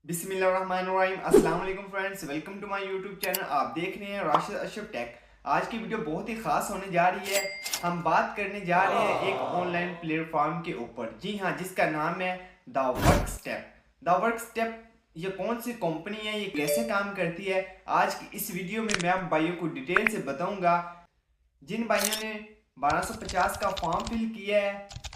बिस्मिल्लाहिर्रहमानिर्रहीम। अस्सलाम वालेकुम friends, welcome to my YouTube channel. आप देख रहे हैं राशिद अशरफ टेक। आज की वीडियो बहुत ही खास होने जा रही है। हम बात करने जा रहे हैं एक ऑनलाइन प्लेटफॉर्म के ऊपर, जी हाँ, जिसका नाम है the work step. The work step ये कौन सी कंपनी है, ये कैसे काम करती है, आज की इस वीडियो में मैं आप भाइयों को डिटेल से बताऊंगा। जिन भाइयों ने 1250 का फॉर्म फिल किया है,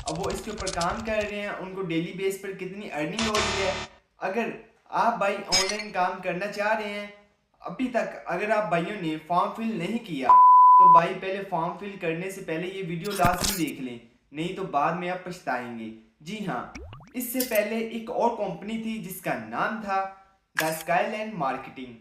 अब वो इसके ऊपर काम कर रहे हैं, उनको डेली बेस पर कितनी अर्निंग हो रही है। अगर आप भाई ऑनलाइन काम करना चाह रहे हैं, अभी तक अगर आप भाइयों ने फॉर्म फिल नहीं किया तो भाई पहले फॉर्म फिल करने से पहले ये वीडियो लाजमी देख लें, नहीं तो बाद में आप पछताएंगे। जी हाँ, इससे पहले एक और कंपनी थी जिसका नाम था द स्काईलैंड मार्केटिंग।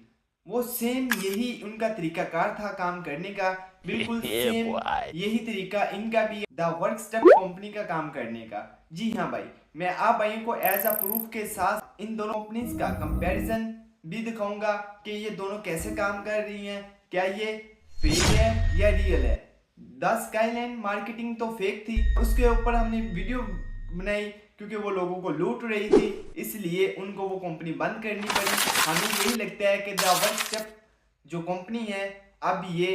वो सेम यही उनका तरीकाकार था काम करने का, बिल्कुल सेम यही तरीका इनका भी द वर्क स्टेप कंपनी का काम करने का। जी हाँ भाई, मैं आप भाइयों को एज अ प्रूफ के साथ इन दोनों कंपनीज का कंपैरिजन भी दिखाऊंगा कि ये दोनों कैसे काम कर रही हैं, क्या ये फेक है या रियल है। द स्काईलैंड मार्केटिंग तो फेक थी, उसके ऊपर हमने वीडियो बनाई क्योंकि वो लोगों को लूट रही थी, इसलिए उनको वो कंपनी बंद करनी पड़ी। हमें यही लगता है कि द वर्क स्टेप जो कंपनी है, अब ये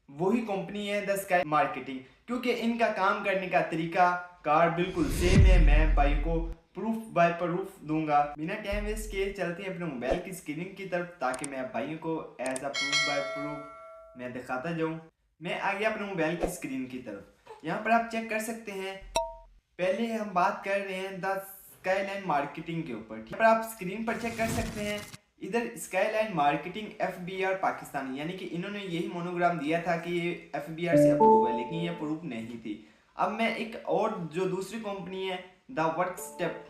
वही कंपनी है द स्काई मार्केटिंग, क्योंकि इनका काम करने का तरीका कार बिल्कुल सेम है। मैं भाई को प्रूफ बाय प्रूफ दूंगा। बिना टाइम वेस्ट किए चलते हैं अपने मोबाइल की स्क्रीन की तरफ, ताकि मैं भाइयों को as a proof by proof मैं दिखाता जाऊं। मैं आ गया अपने मोबाइल की स्क्रीन की तरफ। यहाँ पर आप चेक कर सकते हैं, पहले हम बात कर रहे हैं द स्काईलाइन मार्केटिंग के ऊपर। ठीक है, पर आप स्क्रीन पर चेक कर सकते हैं, इधर स्काईलाइन मार्केटिंग FBR पाकिस्तान, यानी कि इन्होंने यही मोनोग्राम दिया था कि ये FBR से अप्रूव है, लेकिन ये अप्रूव नहीं थी। अब मैं एक और जो दूसरी कंपनी है द वर्क स्टेप,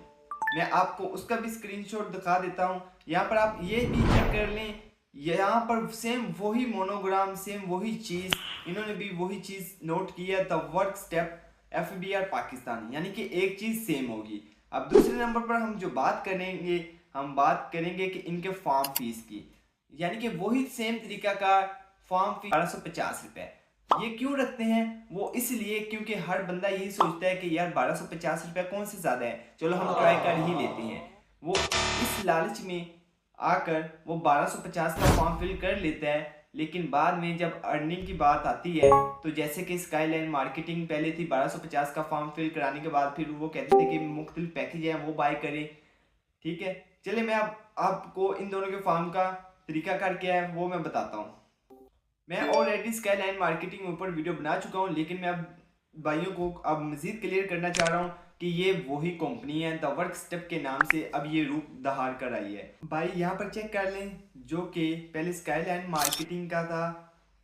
मैं आपको उसका भी स्क्रीनशॉट दिखा देता हूँ। यहाँ पर आप ये भी चेक कर लें, यहाँ पर सेम वही मोनोग्राम, सेम वही चीज़, इन्होंने भी वही चीज़ नोट किया, the work step FBR Pakistan, यानी कि एक चीज़ सेम होगी। अब दूसरे नंबर पर हम जो बात करेंगे, हम बात करेंगे कि इनके फॉर्म फीस की, यानी कि वही सेम तरीका का फॉर्म फीस 1250 रुपये। ये क्यों रखते हैं? वो इसलिए क्योंकि हर बंदा यही सोचता है कि यार 1250 रुपये कौन से ज़्यादा है, चलो हम ट्राई कर ही लेते हैं। वो इस लालच में आकर वो 1250 का फॉर्म फिल कर लेता है, लेकिन बाद में जब अर्निंग की बात आती है, तो जैसे कि स्काईलाइन मार्केटिंग पहले थी 1250 का फॉर्म फिल कराने के बाद फिर वो कहते थे कि मुख्तलिफ पैकेज हैं वो बाय करें। ठीक है, चलिए मैं अब आपको इन दोनों के फॉर्म का तरीकाकार क्या है वो मैं बताता हूँ। मैं ऑलरेडी स्काईलाइन मार्केटिंग के ऊपर वीडियो बना चुका हूँ, लेकिन मैं अब भाइयों को अब मज़ीद क्लियर करना चाह रहा हूँ कि ये वही कंपनी है द वर्क स्टेप के नाम से अब ये रूप धार कर आई है। भाई यहाँ पर चेक कर लें, जो कि पहले स्काईलाइन मार्केटिंग का था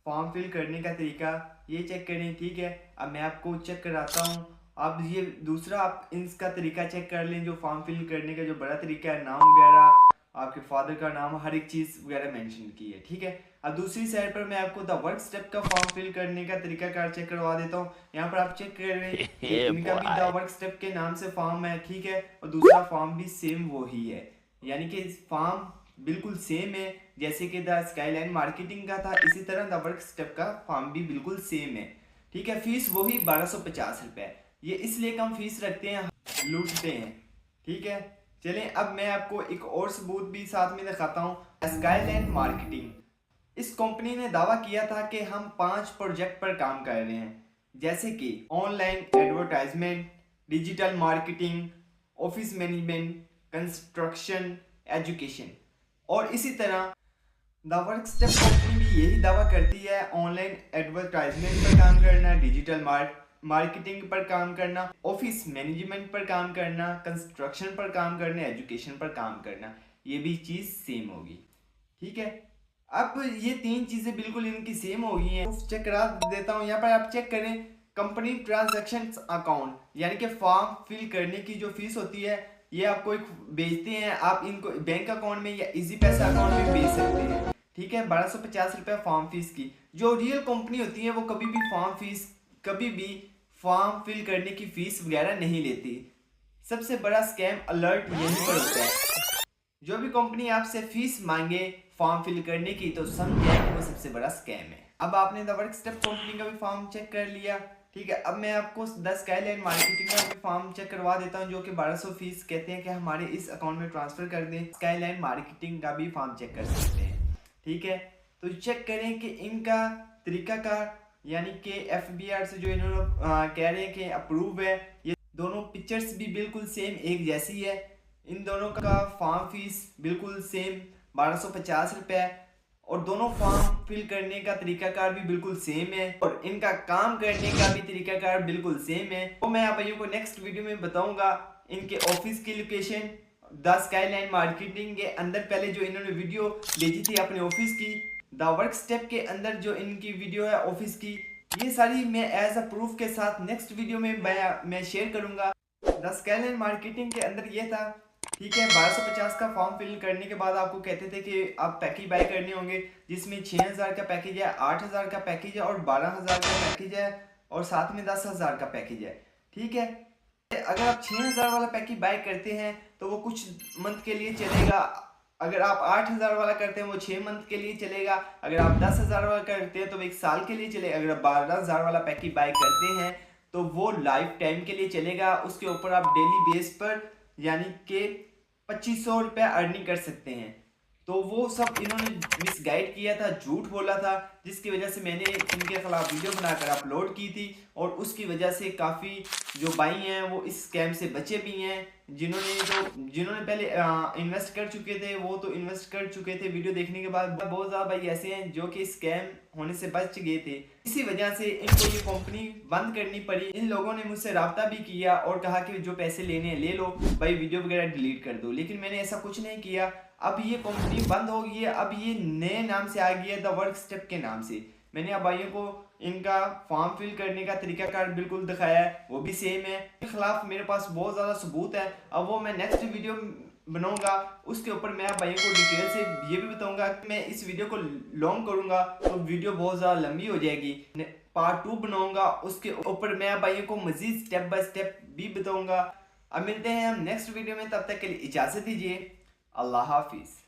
फॉर्म फिल करने का तरीका, ये चेक करें। ठीक है, अब मैं आपको चेक कराता हूँ। अब ये दूसरा आप इसका तरीका चेक कर लें, जो फॉर्म फिल करने का जो बड़ा तरीका है, नाम वगैरह, आपके फादर का नाम, हर एक चीज़ वगैरह मेंशन की है। ठीक है, अब दूसरी साइड पर मैं आपको द वर्क स्टेप का फॉर्म फिल करने का तरीका कार चेक करवा देता हूँ। यहाँ पर आप चेक कर रहे हैं कि इनका भी द वर्क स्टेप के नाम से फॉर्म है। ठीक है, और दूसरा फॉर्म भी सेम वही है, यानी कि फॉर्म बिल्कुल सेम है जैसे कि द स्काईलाइन मार्केटिंग का था, इसी तरह द वर्क स्टेप का फॉर्म भी बिल्कुल सेम है। ठीक है, फीस वही 1250 रुपये। ये इसलिए कम फीस रखते हैं, लूटते हैं। ठीक है, चलें अब मैं आपको एक और सबूत भी साथ में दिखाता हूँ। स्काईलैंड मार्केटिंग, इस कंपनी ने दावा किया था कि हम 5 प्रोजेक्ट पर काम कर रहे हैं, जैसे कि online advertisement, digital marketing, office management, construction, education. और इसी तरह द वर्क स्टेप कंपनी भी यही दावा करती है, ऑनलाइन एडवर्टाइजमेंट पर काम करना, डिजिटल मार्केटिंग पर काम करना, ऑफिस मैनेजमेंट पर काम करना, कंस्ट्रक्शन पर काम करना, एजुकेशन पर काम करना, ये भी चीज़ सेम होगी। ठीक है, अब ये तीन चीज़ें बिल्कुल इनकी सेम हो गई हैं। चेक करा देता हूँ, यहाँ पर आप चेक करें, कंपनी ट्रांजैक्शन अकाउंट, यानी कि फॉर्म फिल करने की जो फीस होती है, ये आपको एक भेजते हैं, आप इनको बैंक अकाउंट में या इजी पैसा अकाउंट में भेज सकते हैं। ठीक है, 1250 रुपये फॉर्म फीस की। जो रियल कंपनी होती है वो कभी भी फॉर्म फीस, कभी भी फॉर्म फिल करने की फीस वगैरह नहीं लेती। सबसे बड़ा स्कैम अलर्ट यहीं पर होता है। जो भी कंपनी आपसे फीस मांगे फॉर्म फिल करने की, तो समझ जाए कि वो सबसे बड़ा स्कैम है। अब आपने द वर्क स्टेप कंपनी का भी फॉर्म चेक कर लिया, ठीक है, अब मैं आपको 10 स्काईलाइन मार्केटिंग का भी फॉर्म चेक करवा देता हूँ, जो कि 1200 फीस कहते हैं कि हमारे इस अकाउंट में ट्रांसफर कर दें। स्काईलाइन मार्केटिंग का भी फॉर्म चेक कर सकते हैं। ठीक है, तो चेक करें कि इनका तरीकाकार यानी कि FBR से जो इन्होंने कह रहे हैं कि अप्रूव है। ये दोनों पिक्चर्स भी बिल्कुल सेम एक जैसी है। इन दोनों का फॉर्म फीस बिल्कुल सेम 1250 रुपये, और दोनों फॉर्म फिल करने का तरीकाकार भी बिल्कुल सेम है, और इनका काम करने का भी तरीकाकार बिल्कुल सेम है। तो मैं आप भाइयों को नेक्स्ट वीडियो में बताऊंगा इनके ऑफिस की लोकेशन। 10 स्काईलाइन मार्केटिंग के अंदर पहले जो इन्होंने वीडियो भेजी थी अपने ऑफिस की, द वर्क स्टेप के अंदर जो इनकी वीडियो है ऑफिस की, ये सारी मैं एज अ प्रूफ के साथ नेक्स्ट वीडियो में मैं शेयर करूंगा। 10 स्काईलाइन मार्केटिंग के अंदर ये था। ठीक है, 1250 का फॉर्म फिल करने के बाद आपको कहते थे कि आप पैकेज बाय करने होंगे, जिसमें 6000 का पैकेज है, 8000 का पैकेज है और 12000 का पैकेज है, और साथ में 10000 का पैकेज है। ठीक है, अगर आप 6000 वाला पैकेज बाय करते हैं तो वो कुछ मंथ के लिए चलेगा। अगर आप 8000 वाला करते हैं वो 6 मंथ के लिए चलेगा। अगर आप 10000 वाला करते हैं तो 1 साल के लिए चलेगा। अगर आप 12000 वाला पैकेज बाय करते हैं तो वो लाइफ टाइम के लिए चलेगा। उसके ऊपर आप डेली बेस पर यानी कि 2500 रुपये अर्निंग कर सकते हैं। तो वो सब इन्होंने मिसगाइड किया था, झूठ बोला था, जिसकी वजह से मैंने इनके खिलाफ वीडियो बनाकर अपलोड की थी, और उसकी वजह से काफ़ी जो भाई हैं वो इस स्कैम से बचे भी हैं। जिन्होंने पहले इन्वेस्ट कर चुके थे वो तो इन्वेस्ट कर चुके थे, वीडियो देखने के बाद बहुत ज़्यादा भाई ऐसे हैं जो कि स्कैम होने से बच गए थे। इसी वजह से इनको ये कंपनी बंद करनी पड़ी। इन लोगों ने मुझसे रब्ता भी किया और कहा कि जो पैसे लेने हैं ले लो भाई, वीडियो वगैरह डिलीट कर दो, लेकिन मैंने ऐसा कुछ नहीं किया। अब ये कंपनी बंद हो गई है, अब ये नए नाम से आ गई है, द वर्क स्टेप के नाम से। मैंने अब भाइयों को इनका फॉर्म फिल करने का तरीकाकार बिल्कुल दिखाया है, वो भी सेम है। इनके खिलाफ मेरे पास बहुत ज़्यादा सबूत है। अब वो मैं नेक्स्ट वीडियो बनाऊंगा, उसके ऊपर मैं भाइयों को डिटेल से ये भी बताऊंगा कि मैं इस वीडियो को लॉन्ग करूंगा तो वीडियो बहुत ज़्यादा लंबी हो जाएगी। पार्ट 2 बनाऊंगा, उसके ऊपर मैं भाइयों को मजीद स्टेप बाय स्टेप भी बताऊंगा। अब मिलते हैं हम नेक्स्ट वीडियो में, तब तक के लिए इजाज़त दीजिए। अल्लाह हाफिज़।